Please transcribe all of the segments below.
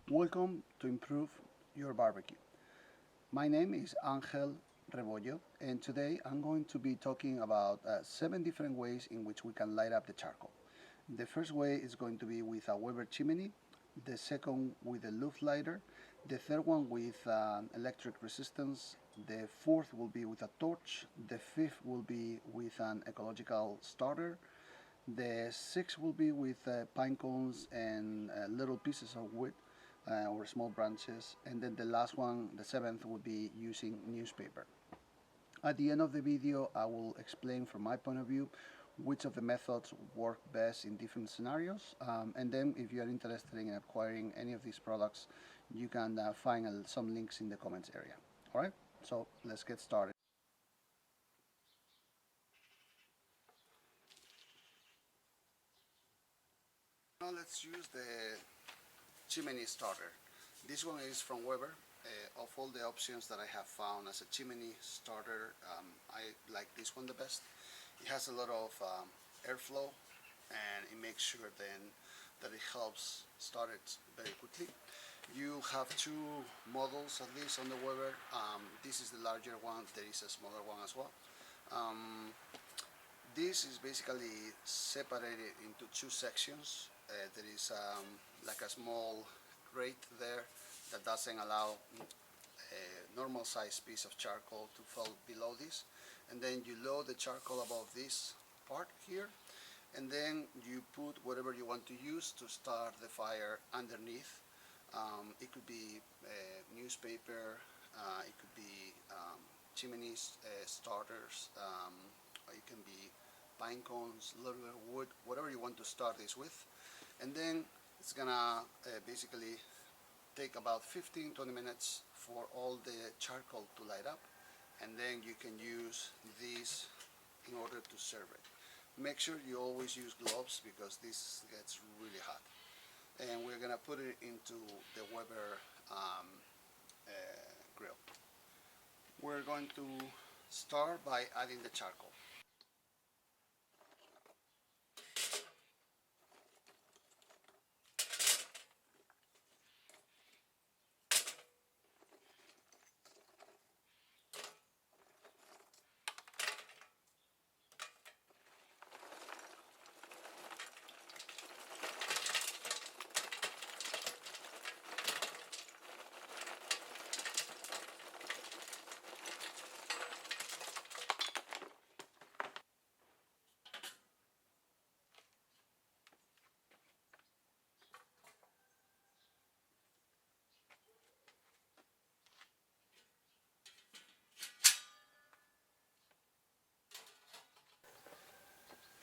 Welcome to Improve Your Barbecue. My name is Angel Rebollo, and today I'm going to be talking about 7 different ways in which we can light up the charcoal. The first way is going to be with a Weber Chimney, the second with a Looflighter, the third one with electric resistance, the fourth will be with a torch, the fifth will be with an ecological starter, the sixth will be with pine cones and little pieces of wood or small branches, and then the last one, the seventh, would be using newspaper. At the end of the video, I will explain from my point of view which of the methods work best in different scenarios, and then if you are interested in acquiring any of these products, you can find some links in the comments area. Alright, so let's get started. Now let's use the chimney starter. This one is from Weber. Of all the options that I have found as a chimney starter, I like this one the best. It has a lot of airflow, and it makes sure then that it helps start it very quickly. You have two models at least on the Weber. This is the larger one. There is a smaller one as well. This is basically separated into two sections. There is like a small grate there that doesn't allow a normal size piece of charcoal to fall below this, and then you load the charcoal above this part here, and then you put whatever you want to use to start the fire underneath. It could be newspaper, it could be chimneys, starters, it can be pine cones, little bit of wood, whatever you want to start this with. And then it's gonna basically take about 15-20 minutes for all the charcoal to light up, and then you can use these in order to serve it. Make sure you always use gloves because this gets really hot. And we're gonna put it into the Weber grill. We're going to start by adding the charcoal.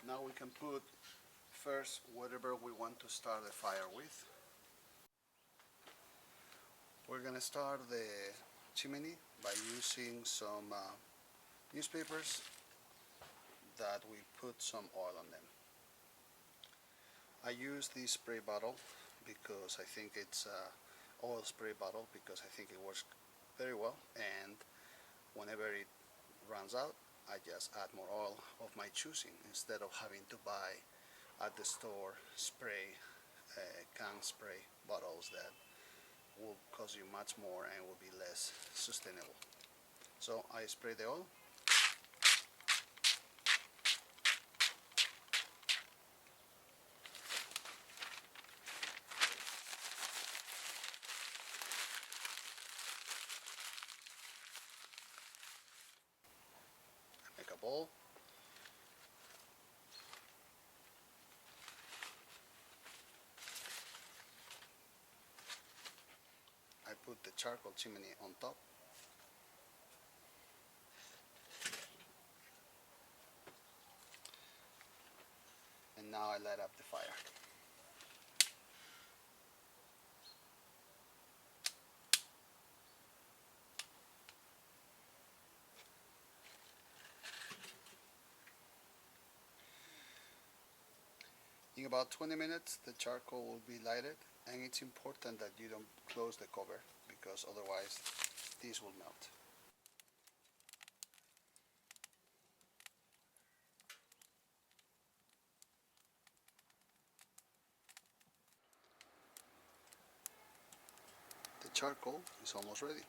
Now we can put first whatever we want to start the fire with. We're gonna start the chimney by using some newspapers that we put some oil on them. I use this spray bottle because I think it's an oil spray bottle because I think it works very well, and whenever it runs out, I just add more oil of my choosing instead of having to buy at the store can spray bottles that will cost you much more and will be less sustainable. So I spray the oil. Make a bowl. I put the charcoal chimney on top. And now I light up the fire. In about 20 minutes, the charcoal will be lighted, and it's important that you don't close the cover because otherwise this will melt. charcoal is almost ready.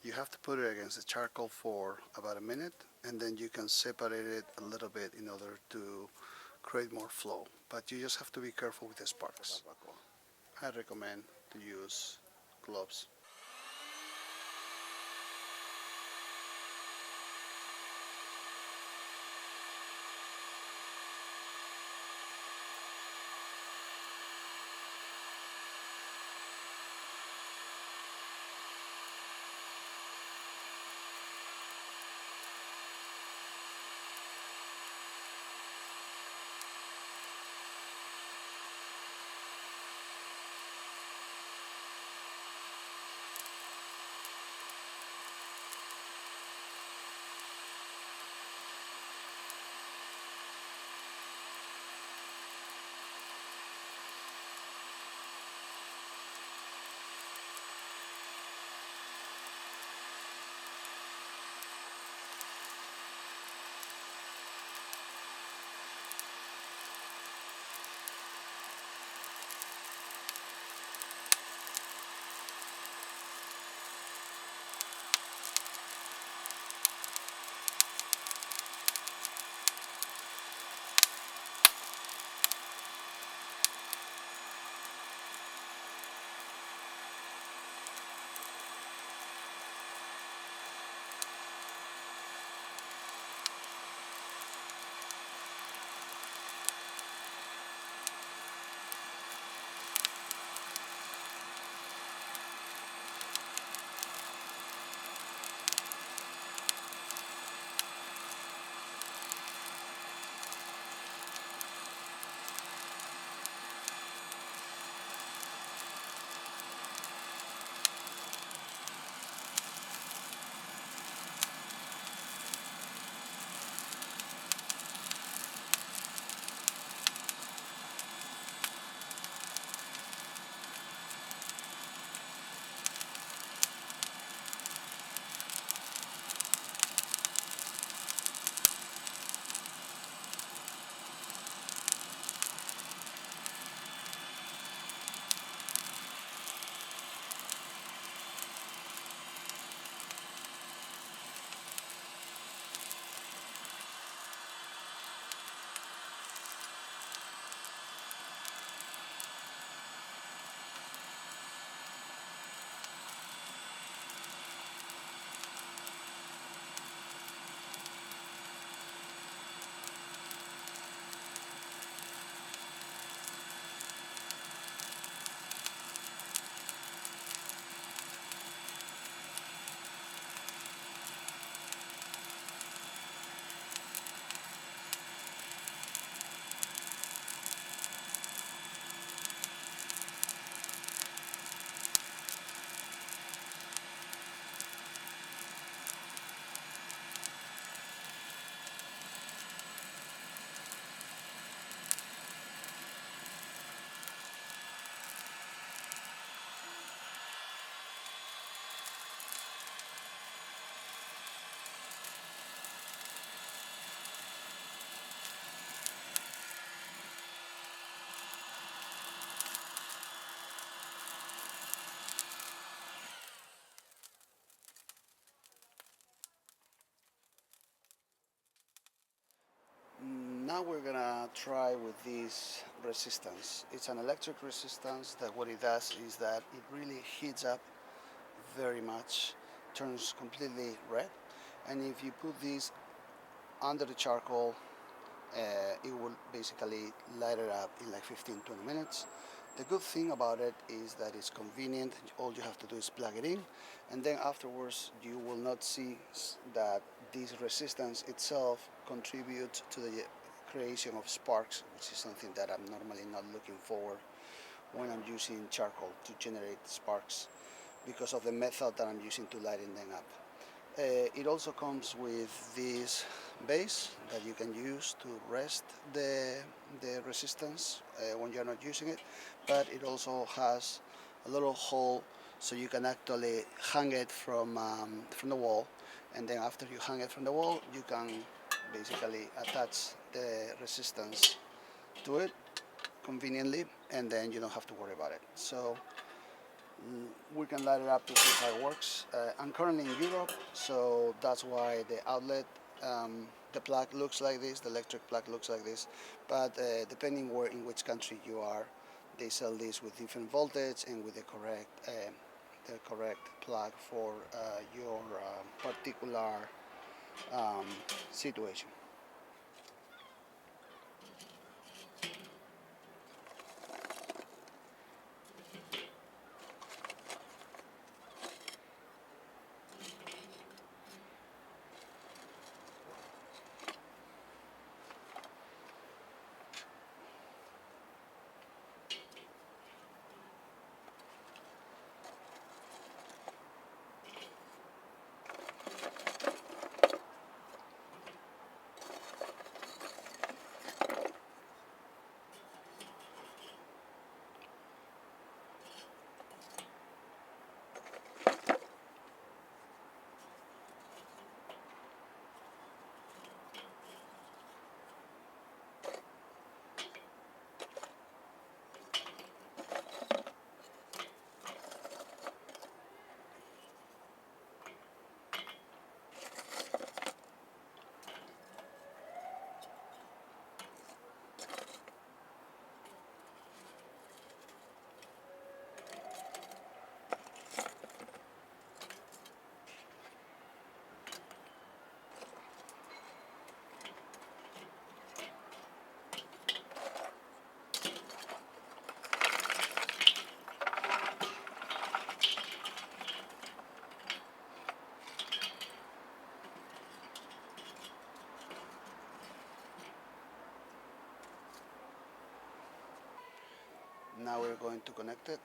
You have to put it against the charcoal for about a minute, and then you can separate it a little bit in order to create more flow. But you just have to be careful with the sparks. I recommend to use gloves. Now we're gonna try with this resistance. It's an electric resistance that what it does is that it really heats up very much, turns completely red, and if you put this under the charcoal, it will basically light it up in like 15-20 minutes. The good thing about it is that it's convenient. All you have to do is plug it in, and then afterwards you will not see that this resistance itself contributes to the creation of sparks, which is something that I'm normally not looking for when I'm using charcoal to generate sparks because of the method that I'm using to lighten them up. It also comes with this base that you can use to rest the resistance when you're not using it, but it also has a little hole so you can actually hang it from the wall, and then after you hang it from the wall, you can basically attach the resistance to it conveniently, and then you don't have to worry about it. So we can light it up to see how it works. I'm currently in Europe, so that's why the outlet, the plug looks like this, the electric plug looks like this, but depending where in which country you are, they sell this with different voltage and with the correct plug for your particular um, situation. Now we're going to connect it.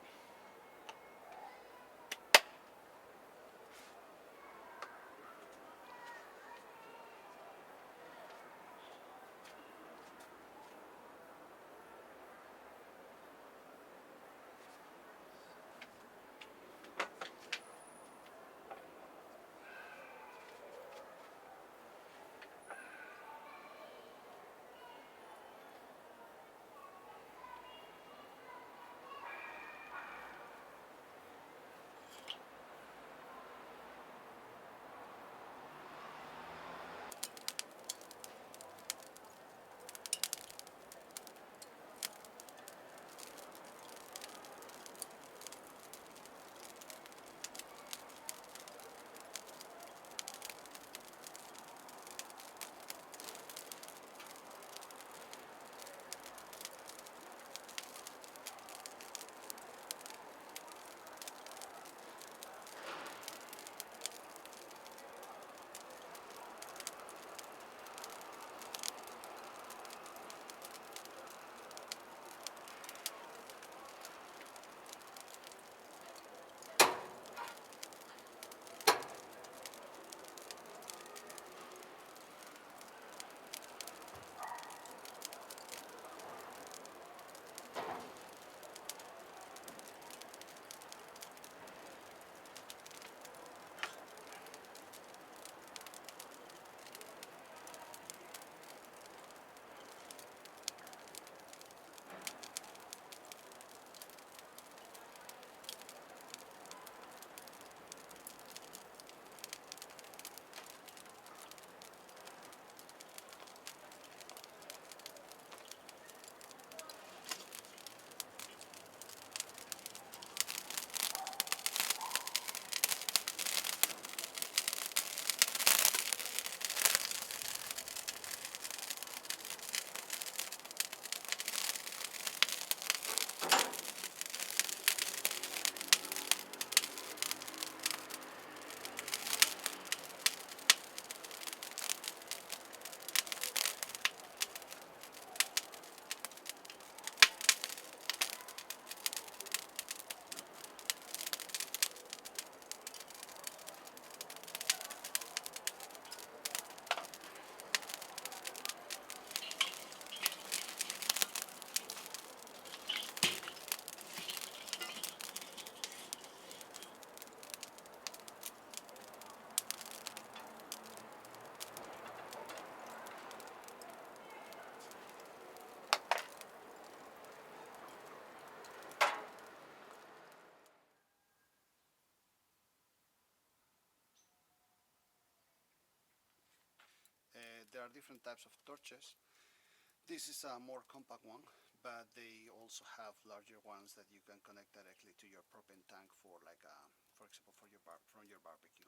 there are different types of torches. This is a more compact one, but they also have larger ones that you can connect directly to your propane tank for, like, for example, for from your barbecue.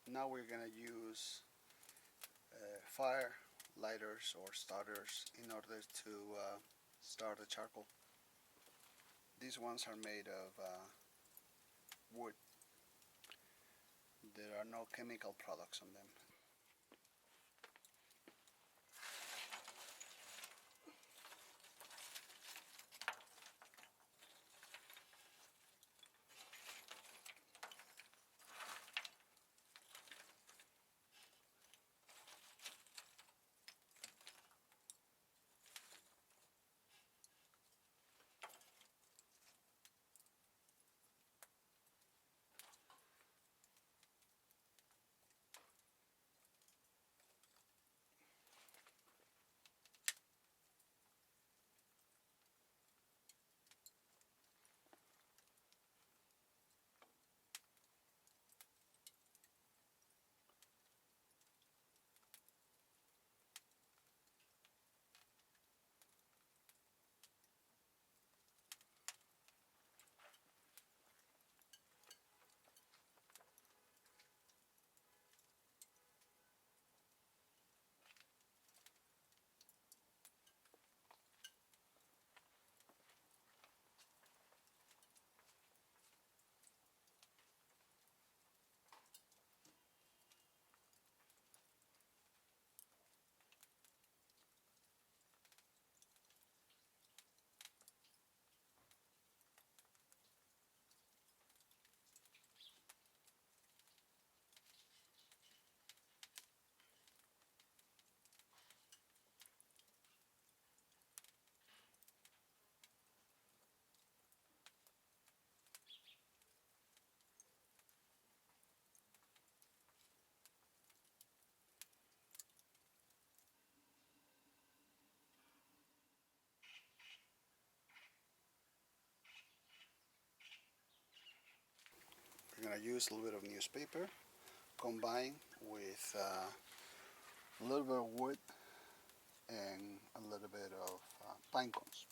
Now we're gonna use fire lighters or starters in order to start the charcoal. These ones are made of wood. There are no chemical products on them. We're gonna use a little bit of newspaper combined with a little bit of wood and a little bit of pine cones.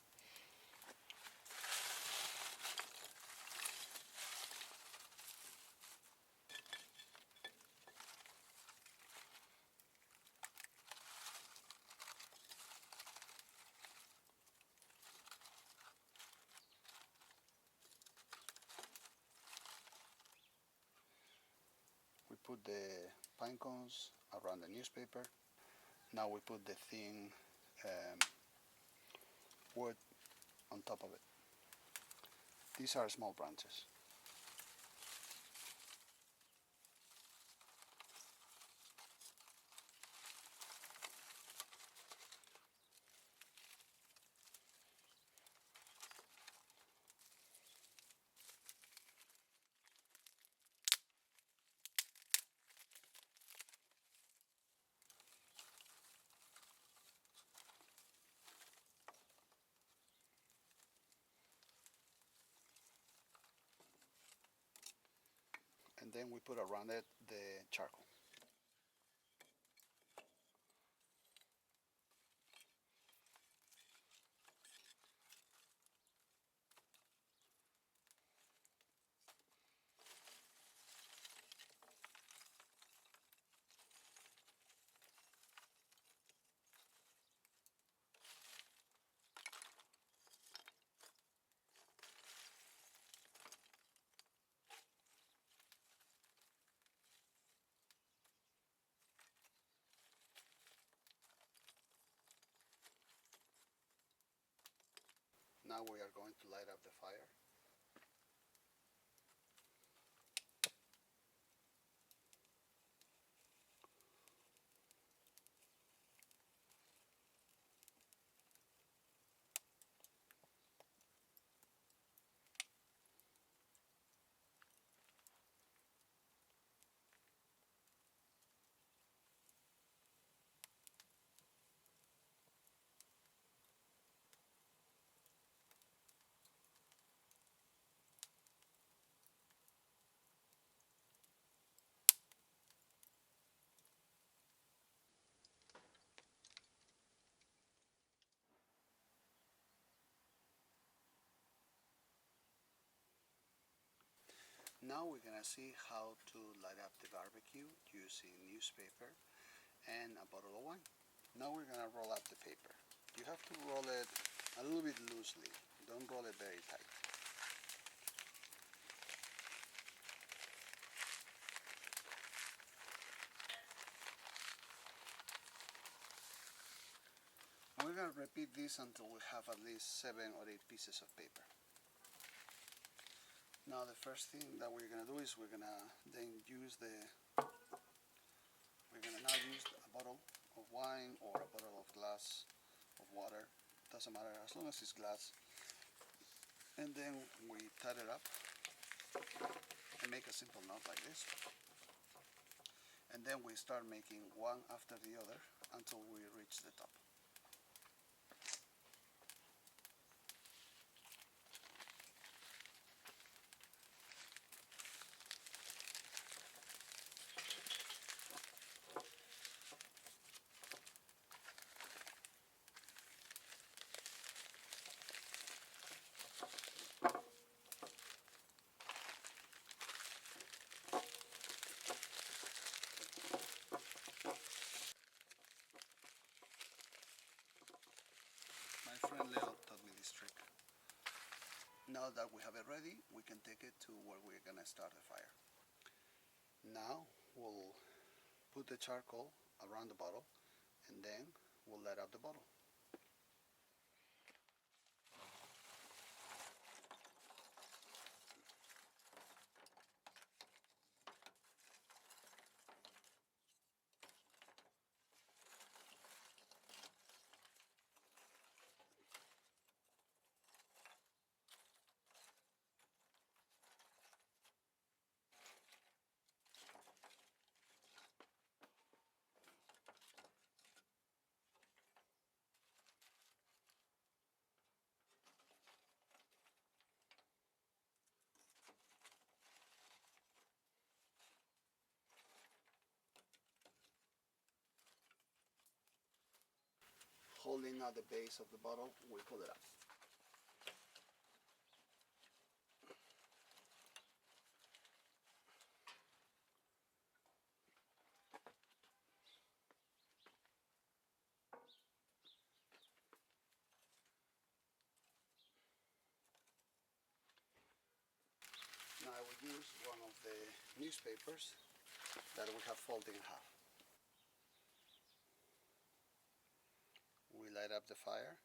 We put the pine cones around the newspaper. Now we put the thin um, wood on top of it. These are small branches. then we put around it the charcoal. Now we are going to light up the fire. Now we're gonna see how to light up the barbecue using newspaper and a bottle of wine. Now we're gonna roll up the paper. You have to roll it a little bit loosely. Don't roll it very tight. And we're gonna repeat this until we have at least 7 or 8 pieces of paper. Now the first thing that we're gonna do is we're gonna now use a bottle of wine or a bottle of glass of water. Doesn't matter as long as it's glass. And then we tie it up and make a simple knot like this. And then we start making one after the other until we reach the top. My friend Leo taught me this trick. Now that we have it ready, we can take it to where we're gonna start the fire. Now we'll put the charcoal around the bottle and then we'll light up the bottle. Holding at the base of the bottle, we pull it up. Now I will use one of the newspapers that we have folded in half. We light up the fire.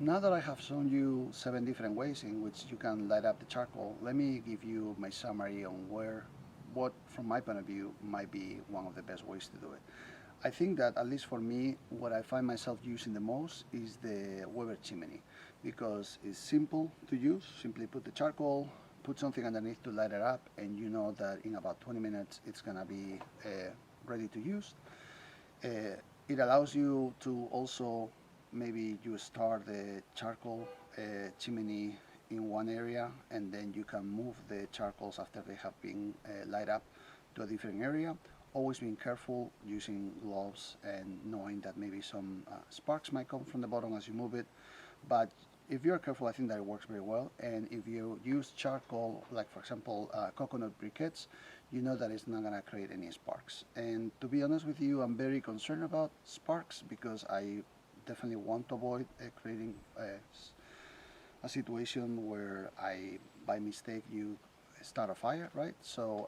Now that I have shown you 7 different ways in which you can light up the charcoal, let me give you my summary on what, from my point of view, might be one of the best ways to do it. I think that, at least for me, what I find myself using the most is the Weber Chimney, because it's simple to use. Simply put the charcoal, put something underneath to light it up, and you know that in about 20 minutes it's gonna be ready to use. It allows you to also, maybe you start the charcoal chimney in one area, and then you can move the charcoals after they have been light up to a different area. Always being careful, using gloves and knowing that maybe some sparks might come from the bottom as you move it. But if you're careful, I think that it works very well. And if you use charcoal, like for example coconut briquettes, you know that it's not going to create any sparks. And to be honest with you, I'm very concerned about sparks, because I definitely want to avoid creating a situation where by mistake, you start a fire, right? So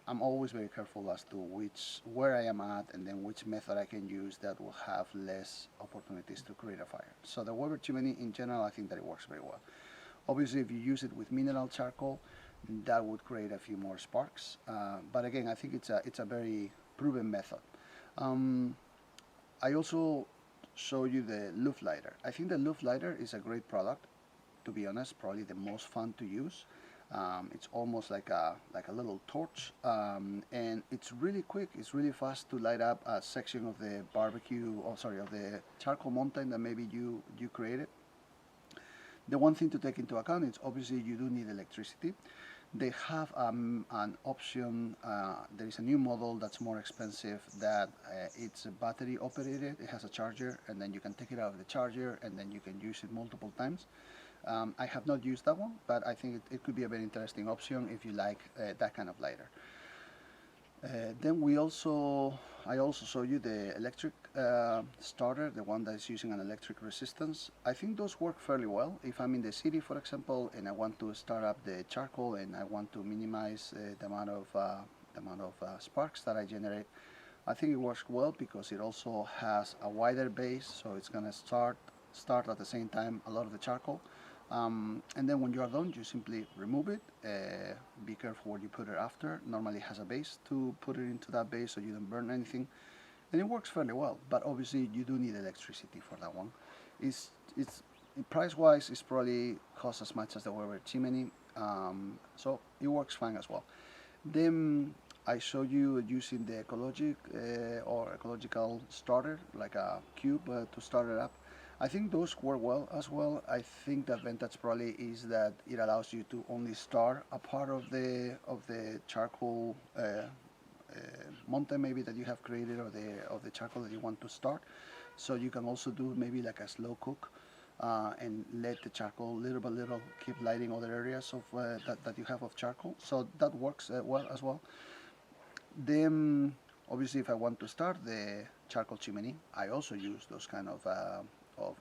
I'm always very careful as to where I am at, and then which method I can use that will have less opportunities to create a fire. So the Weber chimney, in general, I think that it works very well. Obviously, if you use it with mineral charcoal, that would create a few more sparks. But again, I think it's a very proven method. Um, I also show you the Looflighter. I think the Looflighter is a great product. To be honest, probably the most fun to use. It's almost like a little torch, and it's really quick. It's really fast to light up a section of the barbecue, or sorry, of the charcoal mountain that maybe you created. The one thing to take into account is, obviously, you do need electricity. They have an option. There is a new model that's more expensive, that it's battery operated. It has a charger, and then you can take it out of the charger, and then you can use it multiple times. I have not used that one, but I think it could be a very interesting option if you like that kind of lighter. Then I also show you the electric starter, the one that is using an electric resistance. I think those work fairly well. If I'm in the city, for example, and I want to start up the charcoal, and I want to minimize the amount of sparks that I generate, I think it works well, because it also has a wider base, so it's gonna start at the same time a lot of the charcoal. And then when you are done, you simply remove it. Be careful where you put it after. Normally it has a base to put it into that base, so you don't burn anything. And it works fairly well, but obviously you do need electricity for that one. It's price-wise, it's probably cost as much as the Weber chimney, so it works fine as well. Then I show you using the ecological starter, like a cube to start it up. I think those work well as well. I think the advantage probably is that it allows you to only start a part of the charcoal mountain, maybe, that you have created, or the charcoal that you want to start. So you can also do maybe like a slow cook, and let the charcoal little by little keep lighting other areas of that you have of charcoal. So that works well as well. Then obviously, if I want to start the charcoal chimney, I also use those kind of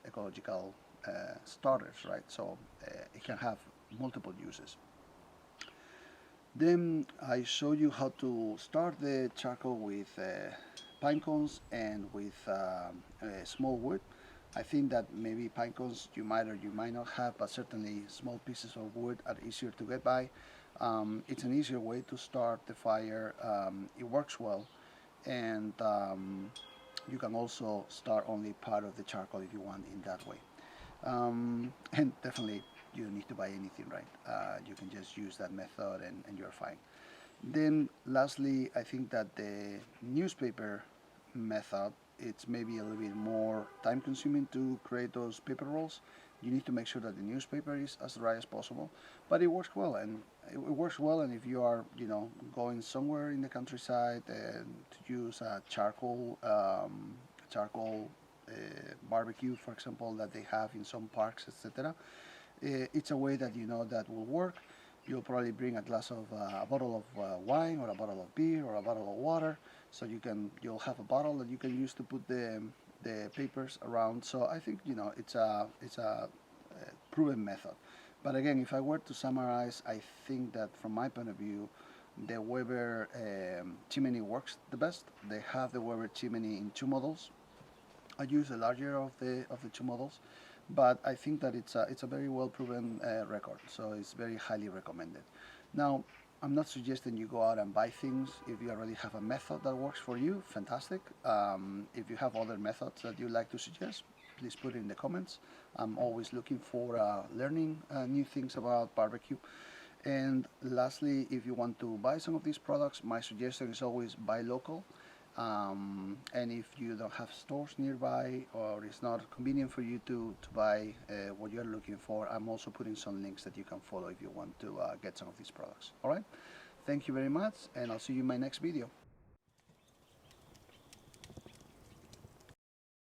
ecological starters, right? So it can have multiple uses. Then I show you how to start the charcoal with pine cones and with small wood. I think that maybe pine cones you might or you might not have, but certainly small pieces of wood are easier to get by. It's an easier way to start the fire. It works well, and you can also start only part of the charcoal if you want in that way. And definitely you don't need to buy anything, right? You can just use that method, and you're fine. Then lastly, I think that the newspaper method, it's maybe a little bit more time consuming to create those paper rolls. You need to make sure that the newspaper is as dry as possible, but it works well. And it works well, and if you are, going somewhere in the countryside, to use a charcoal barbecue, for example, that they have in some parks, etc. It's a way that that will work. You'll probably bring a bottle of wine, or a bottle of beer, or a bottle of water, so you'll have a bottle that you can use to put the papers around. So I think it's a proven method. But again, if I were to summarize, I think that from my point of view, the Weber chimney works the best. They have the Weber chimney in 2 models. I use the larger of the 2 models, but I think that it's a very well proven record, so it's very highly recommended. Now, I'm not suggesting you go out and buy things. If you already have a method that works for you, fantastic. If you have other methods that you'd like to suggest, please put it in the comments. I'm always looking for learning new things about barbecue. And lastly, if you want to buy some of these products, my suggestion is always buy local. And if you don't have stores nearby or it's not convenient for you to buy what you're looking for, I'm also putting some links that you can follow if you want to get some of these products. All right? Thank you very much, and I'll see you in my next video.